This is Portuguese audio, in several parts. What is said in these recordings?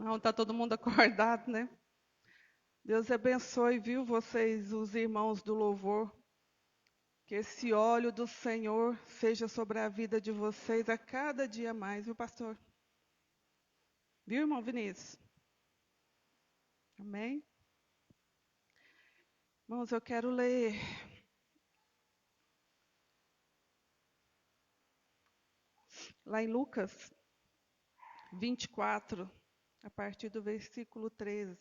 Não, está todo mundo acordado, né? Deus abençoe, viu, vocês, os irmãos do louvor. Que esse óleo do Senhor seja sobre a vida de vocês a cada dia mais, viu, pastor? Viu, irmão Vinícius? Amém? Irmãos, eu quero ler lá em Lucas 24, a partir do versículo 13.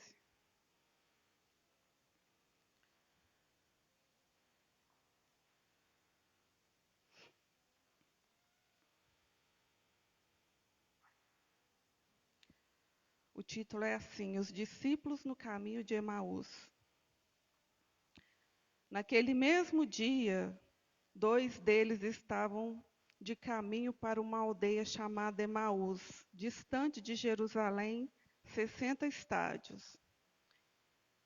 O título é assim: Os discípulos no caminho de Emaús. Naquele mesmo dia, 2 deles estavam de caminho para uma aldeia chamada Emaús, distante de Jerusalém, 60 estádios.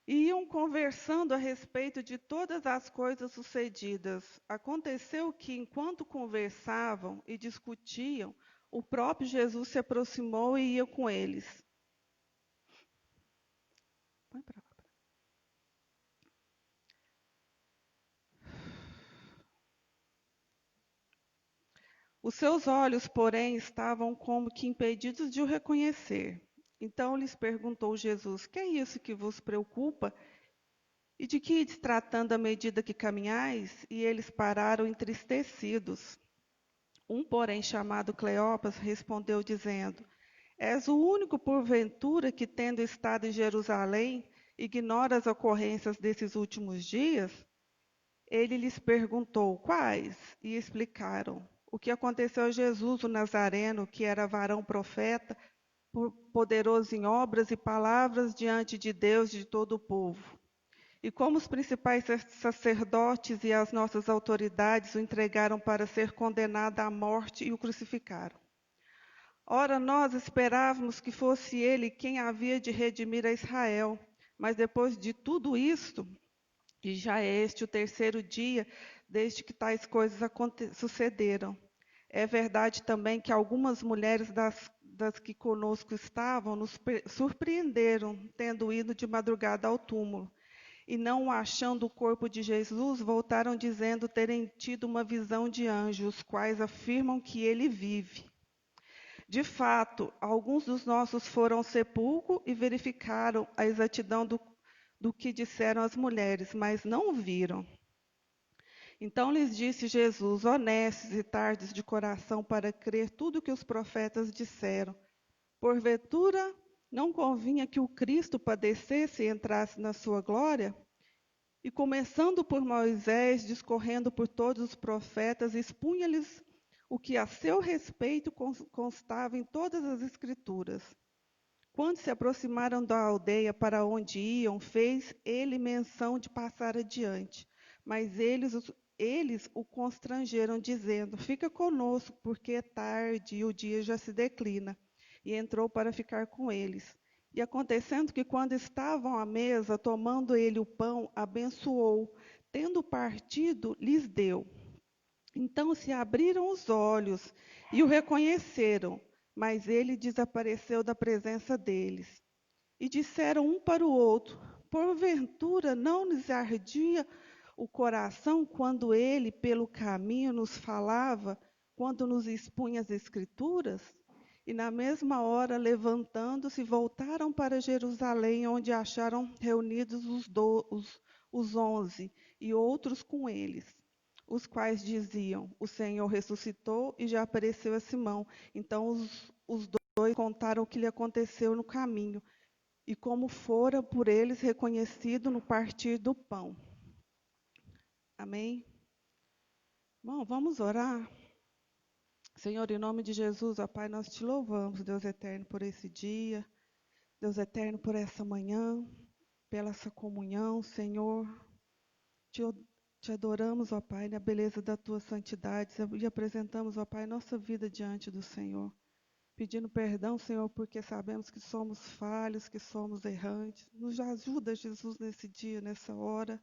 Iam conversando a respeito de todas as coisas sucedidas. Aconteceu que, enquanto conversavam e discutiam, o próprio Jesus se aproximou e ia com eles. Põe pra lá. Os seus olhos, porém, estavam como que impedidos de o reconhecer. Então lhes perguntou Jesus: Que é isso que vos preocupa? E de que ides tratando à medida que caminhais? E eles pararam entristecidos. Um, porém, chamado Cleopas, respondeu, dizendo: És o único, porventura, que, tendo estado em Jerusalém, ignora as ocorrências desses últimos dias? Ele lhes perguntou: Quais? E explicaram o que aconteceu a Jesus, o Nazareno, que era varão profeta, poderoso em obras e palavras diante de Deus e de todo o povo. E como os principais sacerdotes e as nossas autoridades o entregaram para ser condenado à morte e o crucificaram. Ora, nós esperávamos que fosse ele quem havia de redimir a Israel. Mas depois de tudo isto, e já é este o terceiro dia desde que tais coisas sucederam. É verdade também que algumas mulheres das que conosco estavam nos surpreenderam, tendo ido de madrugada ao túmulo. E não achando o corpo de Jesus, voltaram dizendo terem tido uma visão de anjos, os quais afirmam que ele vive. De fato, alguns dos nossos foram ao sepulcro e verificaram a exatidão do que disseram as mulheres, mas não o viram. Então lhes disse Jesus: honestos e tardes de coração para crer tudo o que os profetas disseram. Porventura, não convinha que o Cristo padecesse e entrasse na sua glória? E começando por Moisés, discorrendo por todos os profetas, expunha-lhes o que a seu respeito constava em todas as Escrituras. Quando se aproximaram da aldeia para onde iam, fez ele menção de passar adiante. Mas eles o constrangeram, dizendo: Fica conosco, porque é tarde e o dia já se declina. E entrou para ficar com eles. E acontecendo que, quando estavam à mesa, tomando ele o pão, abençoou, tendo partido, lhes deu. Então se abriram os olhos e o reconheceram, mas ele desapareceu da presença deles. E disseram um para o outro: Porventura não nos ardia o coração quando ele, pelo caminho, nos falava, quando nos expunha as Escrituras? E na mesma hora, levantando-se, voltaram para Jerusalém, onde acharam reunidos os 11 e outros com eles, os quais diziam: O Senhor ressuscitou e já apareceu a Simão. Então os dois contaram o que lhe aconteceu no caminho e como fora por eles reconhecido no partir do pão. Amém? Bom, vamos orar. Senhor, em nome de Jesus, ó Pai, nós te louvamos, Deus eterno, por esse dia, Deus eterno, por essa manhã, pela essa comunhão, Senhor. Te, te adoramos, ó Pai, na beleza da tua santidade e apresentamos, ó Pai, nossa vida diante do Senhor. Pedindo perdão, Senhor, porque sabemos que somos falhos, que somos errantes. Nos ajuda, Jesus, nesse dia, nessa hora.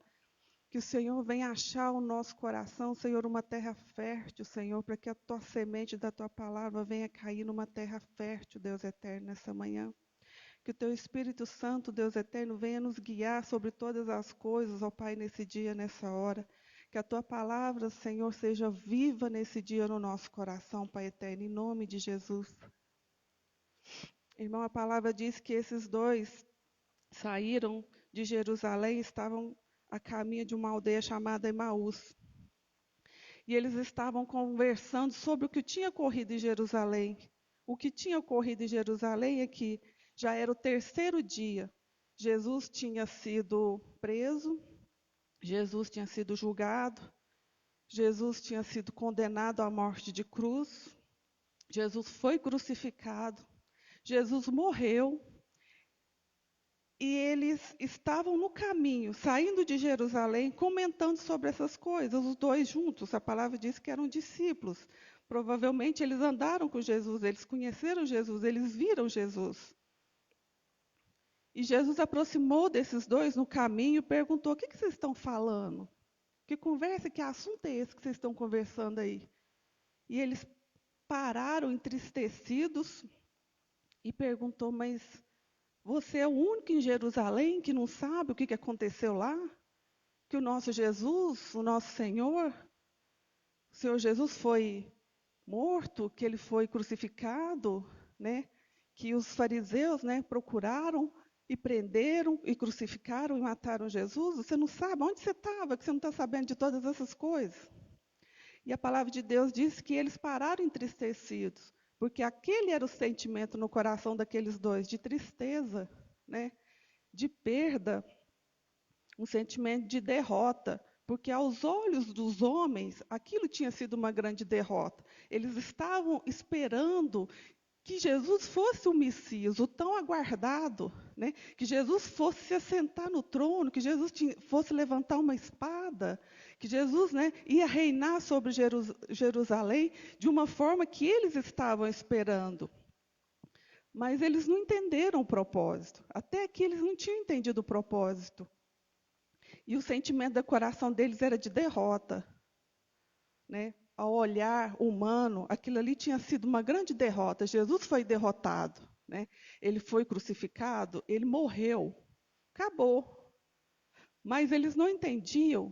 Que o Senhor venha achar o nosso coração, Senhor, uma terra fértil, Senhor, para que a tua semente da tua palavra venha cair numa terra fértil, Deus eterno, nessa manhã. Que o Teu Espírito Santo, Deus eterno, venha nos guiar sobre todas as coisas, ó Pai, nesse dia, nessa hora. Que a Tua palavra, Senhor, seja viva nesse dia no nosso coração, Pai eterno, em nome de Jesus. Irmão, a palavra diz que esses dois saíram de Jerusalém e estavam a caminho de uma aldeia chamada Emaús. E eles estavam conversando sobre o que tinha ocorrido em Jerusalém. O que tinha ocorrido em Jerusalém é que já era o terceiro dia. Jesus tinha sido preso, Jesus tinha sido julgado, Jesus tinha sido condenado à morte de cruz, Jesus foi crucificado, Jesus morreu. E eles estavam no caminho, saindo de Jerusalém, comentando sobre essas coisas, os dois juntos. A palavra diz que eram discípulos. Provavelmente eles andaram com Jesus, eles conheceram Jesus, eles viram Jesus. E Jesus aproximou desses dois no caminho e perguntou: o que vocês estão falando? Que conversa, que assunto é esse que vocês estão conversando aí? E eles pararam entristecidos e perguntou: mas você é o único em Jerusalém que não sabe o que aconteceu lá? Que o nosso Jesus, o nosso Senhor, o Senhor Jesus foi morto, que ele foi crucificado, né? Que os fariseus, né, procuraram e prenderam e crucificaram e mataram Jesus. Você não sabe onde você estava, que você não está sabendo de todas essas coisas. E a palavra de Deus diz que eles pararam entristecidos, porque aquele era o sentimento no coração daqueles dois, de tristeza, né? De perda, um sentimento de derrota, porque aos olhos dos homens aquilo tinha sido uma grande derrota. Eles estavam esperando que Jesus fosse o Messias, o tão aguardado, né? Que Jesus fosse se assentar no trono, que Jesus fosse levantar uma espada, que Jesus, né, ia reinar sobre Jerusalém de uma forma que eles estavam esperando. Mas eles não entenderam o propósito. Até aqui eles não tinham entendido o propósito. E o sentimento do coração deles era de derrota, né? Ao olhar humano, aquilo ali tinha sido uma grande derrota. Jesus foi derrotado, né? Ele foi crucificado, ele morreu, acabou. Mas eles não entendiam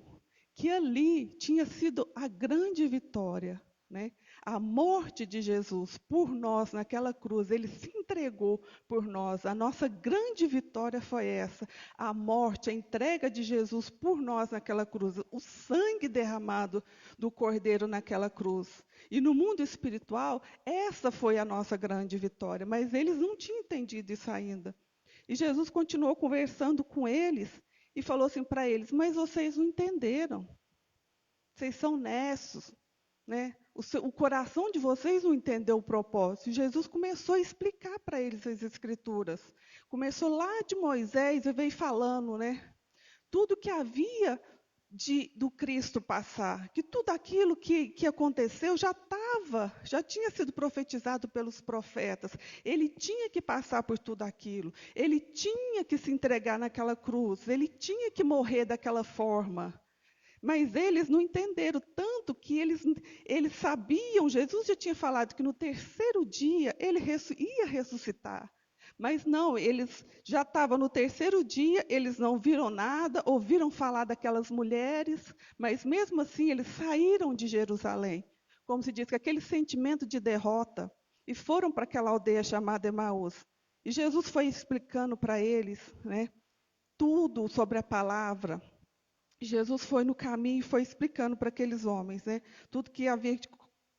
que ali tinha sido a grande vitória, né? A morte de Jesus por nós naquela cruz, ele se entregou por nós. A nossa grande vitória foi essa, a morte, a entrega de Jesus por nós naquela cruz, o sangue derramado do Cordeiro naquela cruz. E no mundo espiritual, essa foi a nossa grande vitória, mas eles não tinham entendido isso ainda. E Jesus continuou conversando com eles e falou assim para eles: mas vocês não entenderam. Vocês são nessos, né? O coração de vocês não entendeu o propósito. E Jesus começou a explicar para eles as Escrituras. Começou lá de Moisés e veio falando, né? Tudo que havia do Cristo passar, que tudo aquilo que aconteceu já tinha sido profetizado pelos profetas. Ele tinha que passar por tudo aquilo. Ele tinha que se entregar naquela cruz. Ele tinha que morrer daquela forma. Mas eles não entenderam, tanto que eles sabiam, Jesus já tinha falado que no terceiro dia ele ia ressuscitar. Mas não, eles já estavam no terceiro dia, eles não viram nada, ouviram falar daquelas mulheres, mas mesmo assim eles saíram de Jerusalém. Como se diz, que aquele sentimento de derrota, e foram para aquela aldeia chamada Emaús. E Jesus foi explicando para eles, né, tudo sobre a palavra. Jesus foi no caminho e foi explicando para aqueles homens, né, tudo que havia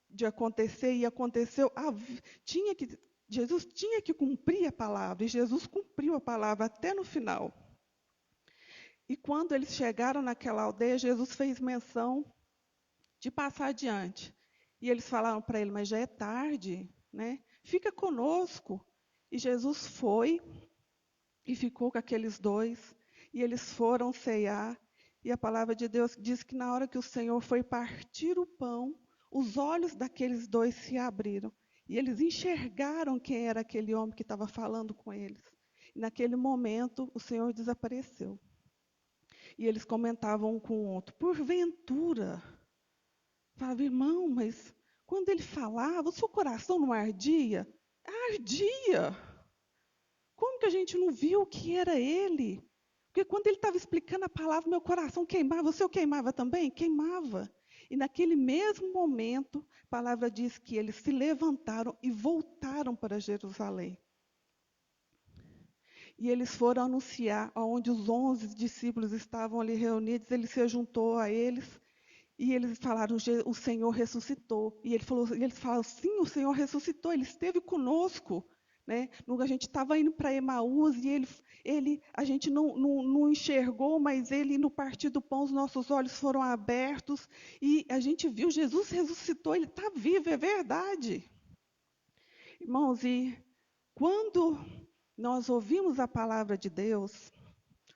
de acontecer, e aconteceu, Jesus tinha que cumprir a palavra, e Jesus cumpriu a palavra até no final. E quando eles chegaram naquela aldeia, Jesus fez menção de passar adiante. E eles falaram para ele: mas já é tarde, né? Fica conosco. E Jesus foi e ficou com aqueles dois, e eles foram ceiar. E a palavra de Deus diz que na hora que o Senhor foi partir o pão, os olhos daqueles dois se abriram. E eles enxergaram quem era aquele homem que estava falando com eles. E naquele momento, o Senhor desapareceu. E eles comentavam um com o outro: porventura. Falava: irmão, mas quando ele falava, o seu coração não ardia? Ardia. Como que a gente não viu que era ele? Porque quando ele estava explicando a palavra, meu coração queimava. O seu queimava também? Queimava. E naquele mesmo momento, a palavra diz que eles se levantaram e voltaram para Jerusalém. E eles foram anunciar aonde os 11 discípulos estavam ali reunidos, ele se juntou a eles e eles falaram: o Senhor ressuscitou. E eles falaram: sim, o Senhor ressuscitou, ele esteve conosco. Né? A gente estava indo para Emaús e a gente não enxergou, mas ele, no partir do pão, os nossos olhos foram abertos e a gente viu, Jesus ressuscitou, ele está vivo, é verdade. Irmãos, e quando nós ouvimos a palavra de Deus,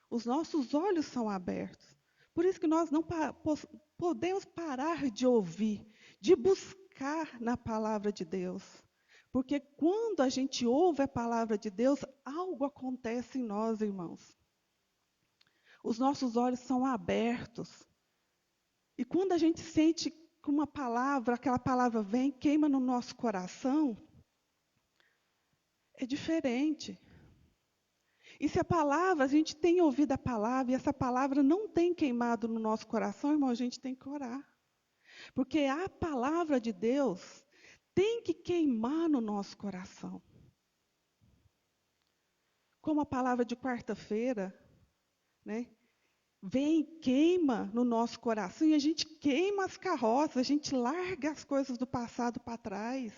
os nossos olhos são abertos. Por isso que nós não podemos parar de ouvir, de buscar na palavra de Deus. Porque quando a gente ouve a palavra de Deus, algo acontece em nós, irmãos. Os nossos olhos são abertos. E quando a gente sente que uma palavra, aquela palavra vem, queima no nosso coração, é diferente. E se a gente tem ouvido a palavra, e essa palavra não tem queimado no nosso coração, irmão, a gente tem que orar. Porque a palavra de Deus tem que queimar no nosso coração. Como a palavra de quarta-feira, né? Vem, queima no nosso coração, e a gente queima as carroças, a gente larga as coisas do passado para trás.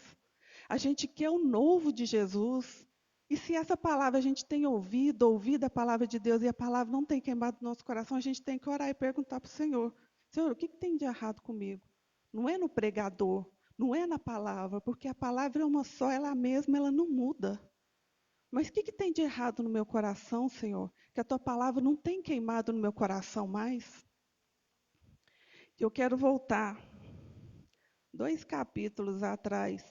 A gente quer o novo de Jesus. E se essa palavra a gente tem ouvido a palavra de Deus, e a palavra não tem queimado no nosso coração, a gente tem que orar e perguntar para o Senhor: Senhor, o que tem de errado comigo? Não é no pregador, não é na palavra, porque a palavra é uma só, ela mesma, ela não muda. Mas o que tem de errado no meu coração, Senhor? Que a tua palavra não tem queimado no meu coração mais? Eu quero voltar 2 capítulos atrás.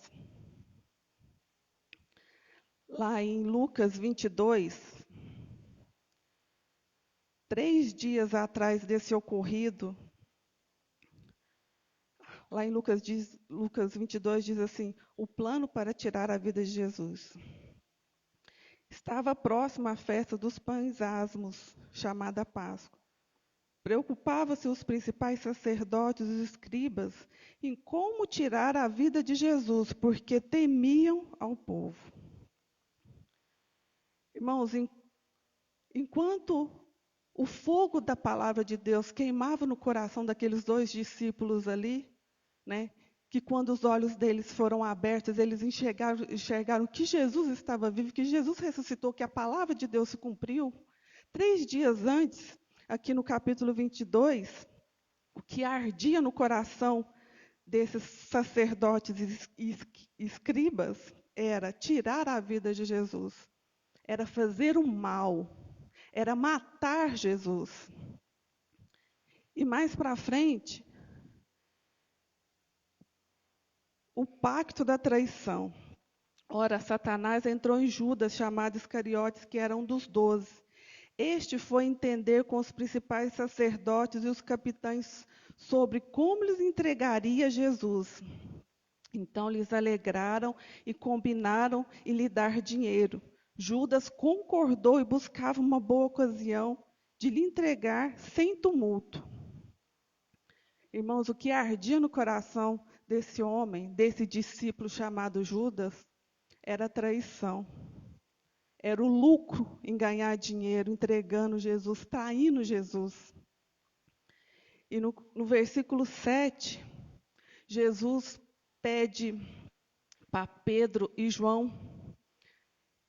Lá em Lucas 22, 3 dias atrás desse ocorrido, lá em Lucas 22 diz assim: o plano para tirar a vida de Jesus. Estava próxima a festa dos pães asmos, chamada Páscoa. Preocupava-se os principais sacerdotes e os escribas em como tirar a vida de Jesus, porque temiam ao povo. Irmãos, enquanto o fogo da palavra de Deus queimava no coração daqueles 2 discípulos ali, né, que quando os olhos deles foram abertos, eles enxergaram que Jesus estava vivo, que Jesus ressuscitou, que a palavra de Deus se cumpriu. 3 dias antes, aqui no capítulo 22, o que ardia no coração desses sacerdotes e escribas era tirar a vida de Jesus, era fazer o mal, era matar Jesus. E mais para frente, o pacto da traição. Ora, Satanás entrou em Judas, chamado Iscariotes, que era um dos 12. Este foi entender com os principais sacerdotes e os capitães sobre como lhes entregaria Jesus. Então lhes alegraram e combinaram em lhe dar dinheiro. Judas concordou e buscava uma boa ocasião de lhe entregar sem tumulto. Irmãos, o que ardia no coração desse homem, desse discípulo chamado Judas, era a traição. Era o lucro em ganhar dinheiro, entregando Jesus, traindo Jesus. E no versículo 7, Jesus pede para Pedro e João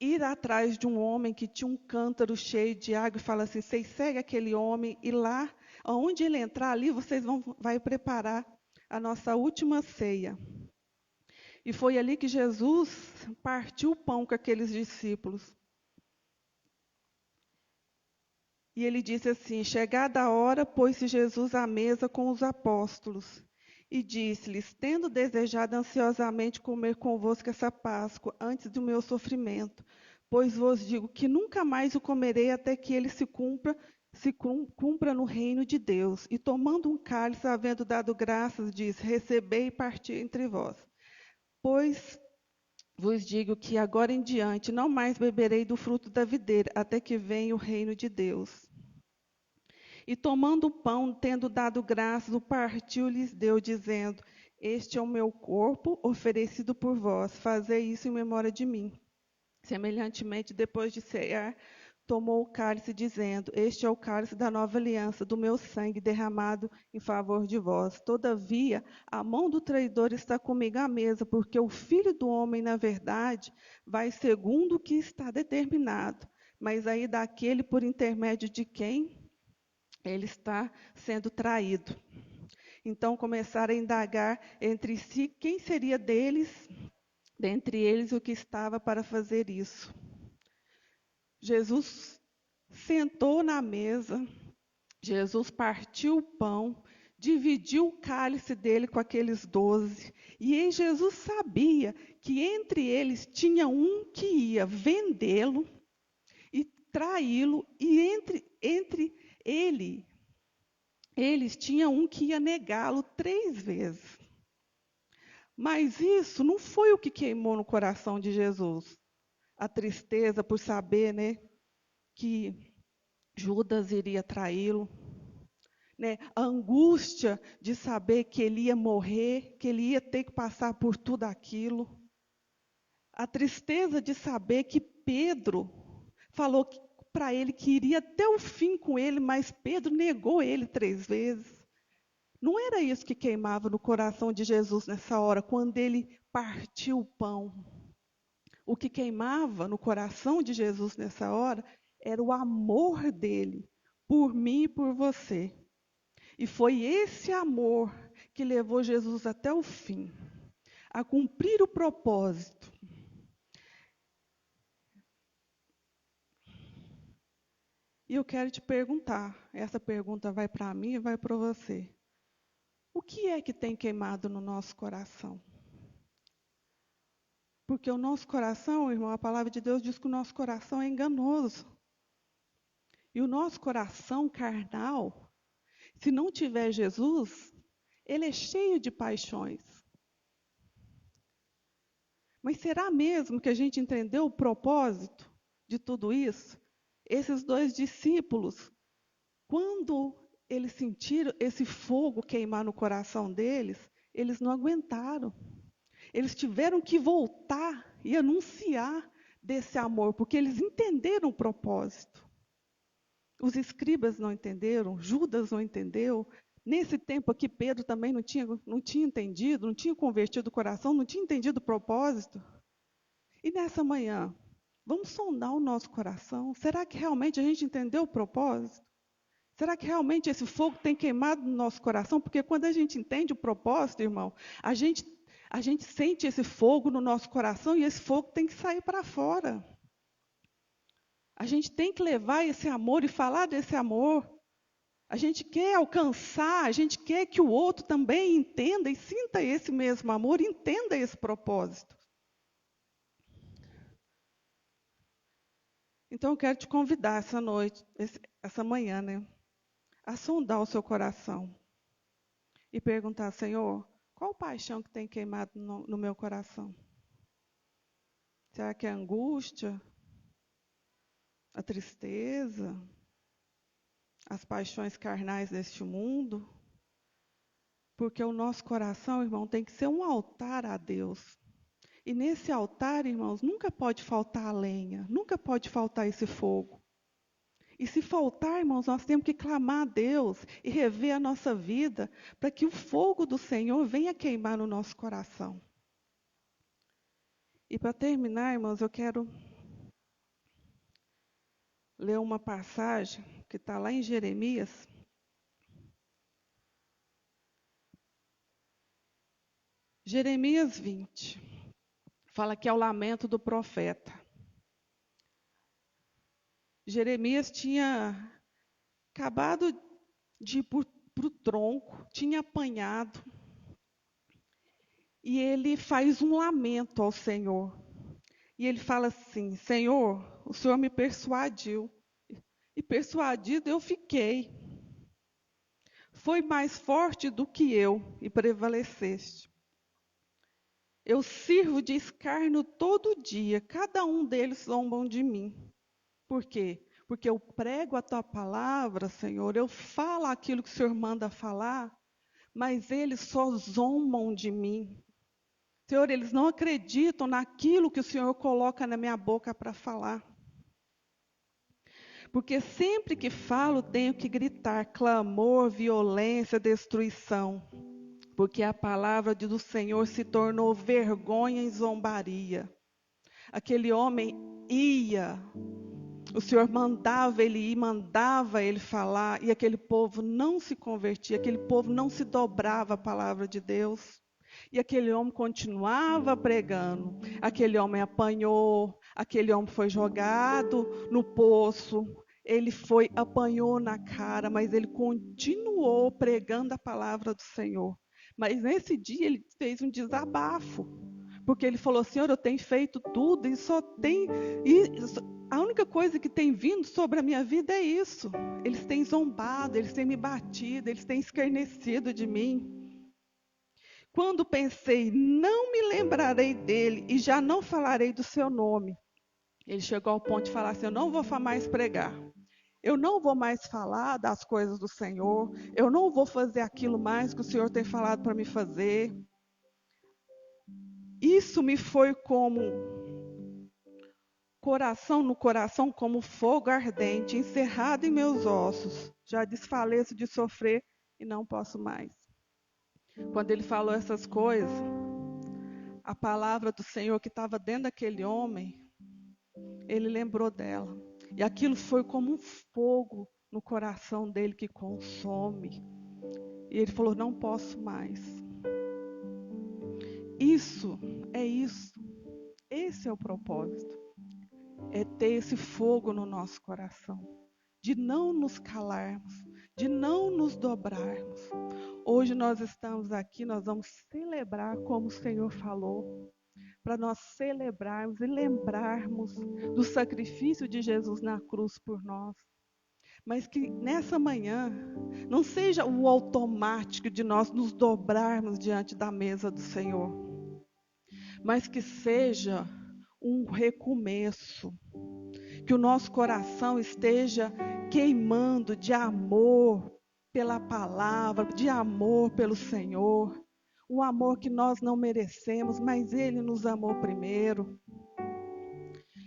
ir atrás de um homem que tinha um cântaro cheio de água e fala assim: vocês seguem aquele homem e lá, onde ele entrar ali, vocês vai preparar a nossa última ceia. E foi ali que Jesus partiu o pão com aqueles discípulos. E ele disse assim: chegada a hora, pôs-se Jesus à mesa com os apóstolos. E disse-lhes: tendo desejado ansiosamente comer convosco essa Páscoa, antes do meu sofrimento, pois vos digo que nunca mais o comerei até que ele se cumpra no reino de Deus. E tomando um cálice, havendo dado graças, diz: recebei e parti entre vós. Pois vos digo que agora em diante não mais beberei do fruto da videira, até que venha o reino de Deus. E tomando o pão, tendo dado graças, o partiu e lhes deu, dizendo: Este é o meu corpo, oferecido por vós. Fazei isso em memória de mim. Semelhantemente, depois de cear, tomou o cálice, dizendo: Este é o cálice da nova aliança, do meu sangue derramado em favor de vós. Todavia, a mão do traidor está comigo à mesa, porque o Filho do homem, na verdade, vai segundo o que está determinado. Mas aí daquele por intermédio de quem ele está sendo traído. Então começaram a indagar entre si quem seria dentre eles, o que estava para fazer isso. Jesus sentou na mesa, Jesus partiu o pão, dividiu o cálice dele com aqueles 12, e Jesus sabia que entre eles tinha um que ia vendê-lo e traí-lo, e entre eles tinha um que ia negá-lo 3 vezes. Mas isso não foi o que queimou no coração de Jesus. A tristeza por saber, né, que Judas iria traí-lo, né? A angústia de saber que ele ia morrer, que ele ia ter que passar por tudo aquilo. A tristeza de saber que Pedro falou para ele que iria até o fim com ele, mas Pedro negou ele 3 vezes. Não era isso que queimava no coração de Jesus nessa hora, quando ele partiu o pão. O que queimava no coração de Jesus nessa hora era o amor dele por mim e por você. E foi esse amor que levou Jesus até o fim, a cumprir o propósito. E eu quero te perguntar, essa pergunta vai para mim e vai para você. O que é que tem queimado no nosso coração? Porque o nosso coração, irmão, a palavra de Deus diz que o nosso coração é enganoso. E o nosso coração carnal, se não tiver Jesus, ele é cheio de paixões. Mas será mesmo que a gente entendeu o propósito de tudo isso? Esses 2 discípulos, quando eles sentiram esse fogo queimar no coração deles, eles não aguentaram. Eles tiveram que voltar e anunciar desse amor, porque eles entenderam o propósito. Os escribas não entenderam, Judas não entendeu. Nesse tempo aqui, Pedro também não tinha entendido, não tinha convertido o coração, não tinha entendido o propósito. E nessa manhã, vamos sondar o nosso coração. Será que realmente a gente entendeu o propósito? Será que realmente esse fogo tem queimado no nosso coração? Porque quando a gente entende o propósito, irmão, a gente sente esse fogo no nosso coração e esse fogo tem que sair para fora. A gente tem que levar esse amor e falar desse amor. A gente quer alcançar, a gente quer que o outro também entenda e sinta esse mesmo amor, entenda esse propósito. Então eu quero te convidar essa noite, essa manhã, né, a sondar o seu coração e perguntar: Senhor, qual paixão que tem queimado no meu coração? Será que é a angústia, a tristeza, as paixões carnais deste mundo? Porque o nosso coração, irmão, tem que ser um altar a Deus. E nesse altar, irmãos, nunca pode faltar a lenha, nunca pode faltar esse fogo. E se faltar, irmãos, nós temos que clamar a Deus e rever a nossa vida para que o fogo do Senhor venha queimar no nosso coração. E para terminar, irmãos, eu quero ler uma passagem que está lá em Jeremias. Jeremias 20. Fala que é o lamento do profeta. Jeremias tinha acabado de ir para o tronco, tinha apanhado. E ele faz um lamento ao Senhor. E ele fala assim: Senhor, o Senhor me persuadiu. E persuadido eu fiquei. Foi mais forte do que eu e prevaleceste. Eu sirvo de escárnio todo dia. Cada um deles zombam de mim. Por quê? Porque eu prego a tua palavra, Senhor. Eu falo aquilo que o Senhor manda falar, mas eles só zombam de mim. Senhor, eles não acreditam naquilo que o Senhor coloca na minha boca para falar. Porque sempre que falo, tenho que gritar clamor, violência, destruição. Porque a palavra do Senhor se tornou vergonha e zombaria. Aquele homem ia, o Senhor mandava ele ir, mandava ele falar, e aquele povo não se convertia, aquele povo não se dobrava à palavra de Deus. E aquele homem continuava pregando. Aquele homem apanhou, aquele homem foi jogado no poço. Ele apanhou na cara, mas ele continuou pregando a palavra do Senhor. Mas nesse dia ele fez um desabafo, porque ele falou: Senhor, eu tenho feito tudo e só tem. A única coisa que tem vindo sobre a minha vida é isso. Eles têm zombado, eles têm me batido, eles têm escarnecido de mim. Quando pensei, não me lembrarei dele e já não falarei do seu nome. Ele chegou ao ponto de falar assim: eu não vou mais pregar. Eu não vou mais falar das coisas do Senhor. Eu não vou fazer aquilo mais que o Senhor tem falado para me fazer. Isso me foi como coração no coração, como fogo ardente, encerrado em meus ossos. Já desfaleço de sofrer e não posso mais. Quando ele falou essas coisas, a palavra do Senhor que estava dentro daquele homem, ele lembrou dela. E aquilo foi como um fogo no coração dele que consome. E ele falou: não posso mais. Isso. Esse é o propósito. É ter esse fogo no nosso coração. De não nos calarmos. De não nos dobrarmos. Hoje nós estamos aqui, nós vamos celebrar como o Senhor falou. Para nós celebrarmos e lembrarmos do sacrifício de Jesus na cruz por nós. Mas que nessa manhã não seja o automático de nós nos dobrarmos diante da mesa do Senhor, mas que seja um recomeço, que o nosso coração esteja queimando de amor pela palavra, de amor pelo Senhor, um amor que nós não merecemos, mas Ele nos amou primeiro.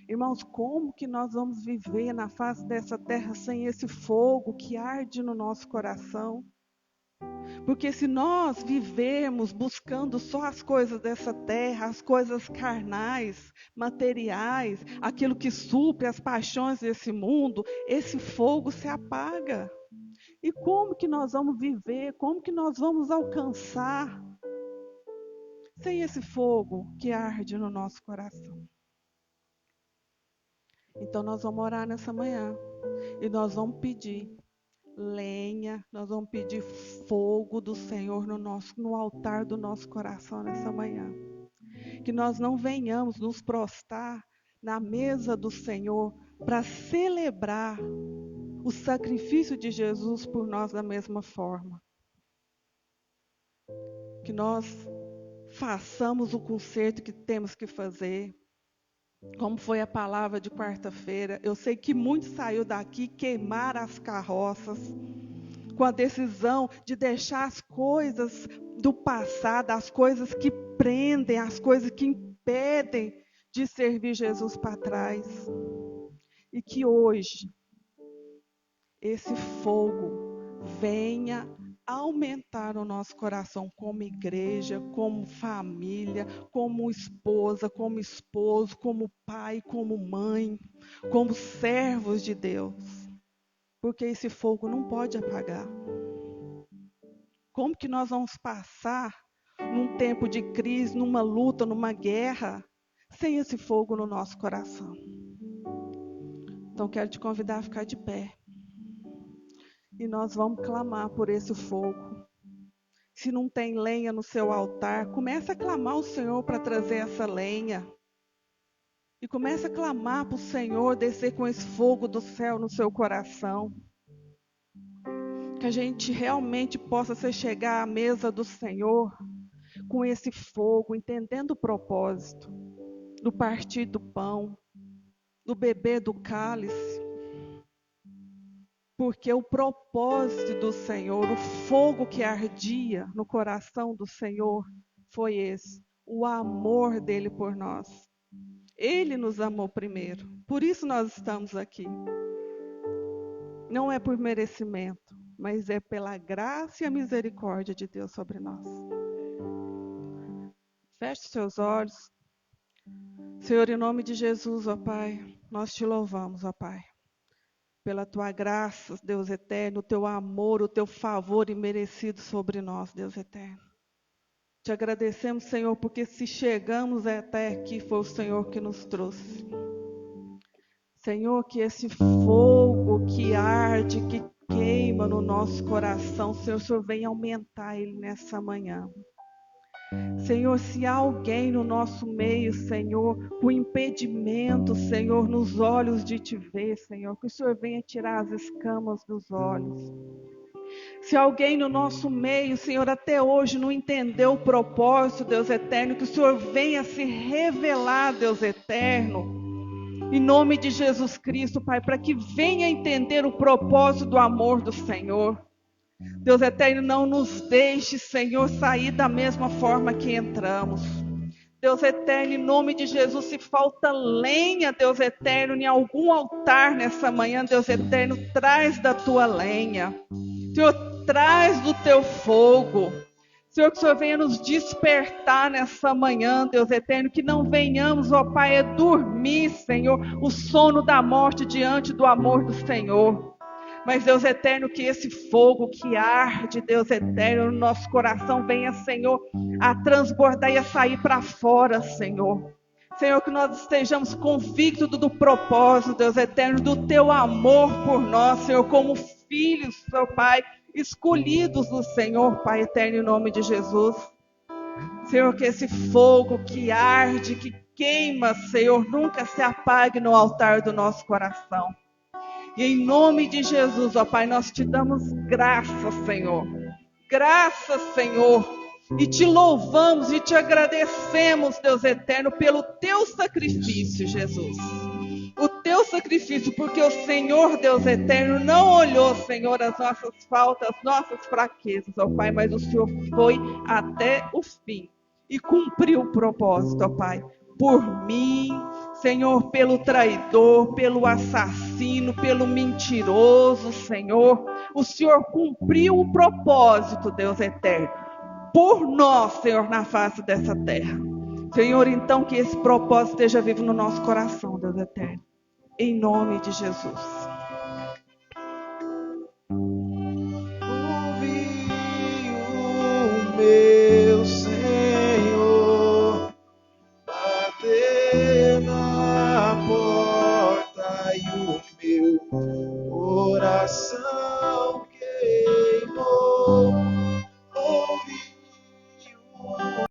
Irmãos, como que nós vamos viver na face dessa terra sem esse fogo que arde no nosso coração? Porque se nós vivermos buscando só as coisas dessa terra, as coisas carnais, materiais, aquilo que supre as paixões desse mundo, esse fogo se apaga. E como que nós vamos viver? Como que nós vamos alcançar sem esse fogo que arde no nosso coração? Então nós vamos orar nessa manhã e nós vamos pedir lenha, nós vamos pedir fogo do Senhor no altar do nosso coração nessa manhã. Que nós não venhamos nos prostrar na mesa do Senhor para celebrar o sacrifício de Jesus por nós da mesma forma. Que nós façamos o conserto que temos que fazer. Como foi a palavra de quarta-feira, eu sei que muitos saiu daqui queimar as carroças, com a decisão de deixar as coisas do passado, as coisas que prendem, as coisas que impedem de servir Jesus para trás. E que hoje esse fogo venha aumentar o nosso coração como igreja, como família, como esposa, como esposo, como pai, como mãe, como servos de Deus. Porque esse fogo não pode apagar. Como que nós vamos passar num tempo de crise, numa luta, numa guerra, sem esse fogo no nosso coração? Então quero te convidar a ficar de pé. E nós vamos clamar por esse fogo. Se não tem lenha no seu altar, comece a clamar ao Senhor para trazer essa lenha. E comece a clamar para o Senhor descer com esse fogo do céu no seu coração. Que a gente realmente possa chegar à mesa do Senhor com esse fogo, entendendo o propósito do partir do pão, do beber do cálice, porque o propósito do Senhor, o fogo que ardia no coração do Senhor foi esse, o amor dele por nós. Ele nos amou primeiro, por isso nós estamos aqui. Não é por merecimento, mas é pela graça e a misericórdia de Deus sobre nós. Feche seus olhos. Senhor, em nome de Jesus, ó Pai, nós te louvamos, ó Pai, pela tua graça, Deus eterno, o teu amor, o teu favor imerecido sobre nós, Deus eterno. Te agradecemos, Senhor, porque se chegamos até aqui, foi o Senhor que nos trouxe. Senhor, que esse fogo que arde, que queima no nosso coração, Senhor, o Senhor venha aumentar ele nessa manhã. Senhor, se há alguém no nosso meio, Senhor, com impedimento, Senhor, nos olhos de te ver, Senhor, que o Senhor venha tirar as escamas dos olhos. Se alguém no nosso meio, Senhor, até hoje não entendeu o propósito, Deus eterno, que o Senhor venha se revelar, Deus eterno, em nome de Jesus Cristo, Pai, para que venha entender o propósito do amor do Senhor. Deus eterno, não nos deixe, Senhor, sair da mesma forma que entramos. Deus eterno, em nome de Jesus, se falta lenha, Deus eterno, em algum altar nessa manhã, Deus eterno, traz da tua lenha. Senhor, traz do teu fogo. Senhor, que o Senhor venha nos despertar nessa manhã, Deus eterno, que não venhamos, ó Pai, dormir, Senhor, o sono da morte diante do amor do Senhor. Mas, Deus eterno, que esse fogo que arde, Deus eterno, no nosso coração venha, Senhor, a transbordar e a sair para fora, Senhor. Senhor, que nós estejamos convictos do propósito, Deus eterno, do teu amor por nós, Senhor, como filhos, Senhor Pai, escolhidos do Senhor, Pai eterno, em nome de Jesus. Senhor, que esse fogo que arde, que queima, Senhor, nunca se apague no altar do nosso coração. E em nome de Jesus, ó Pai, nós te damos graças, Senhor. Graças, Senhor. E te louvamos e te agradecemos, Deus eterno, pelo teu sacrifício, Jesus. O teu sacrifício, porque o Senhor, Deus eterno, não olhou, Senhor, as nossas faltas, as nossas fraquezas, ó Pai, mas o Senhor foi até o fim e cumpriu o propósito, ó Pai. Por mim, Senhor, pelo traidor, pelo assassino, pelo mentiroso, Senhor. O Senhor cumpriu o propósito, Deus eterno, por nós, Senhor, na face dessa terra. Senhor, então que esse propósito esteja vivo no nosso coração, Deus eterno. Em nome de Jesus. Ouvi o meu Senhor bater na porta e o meu coração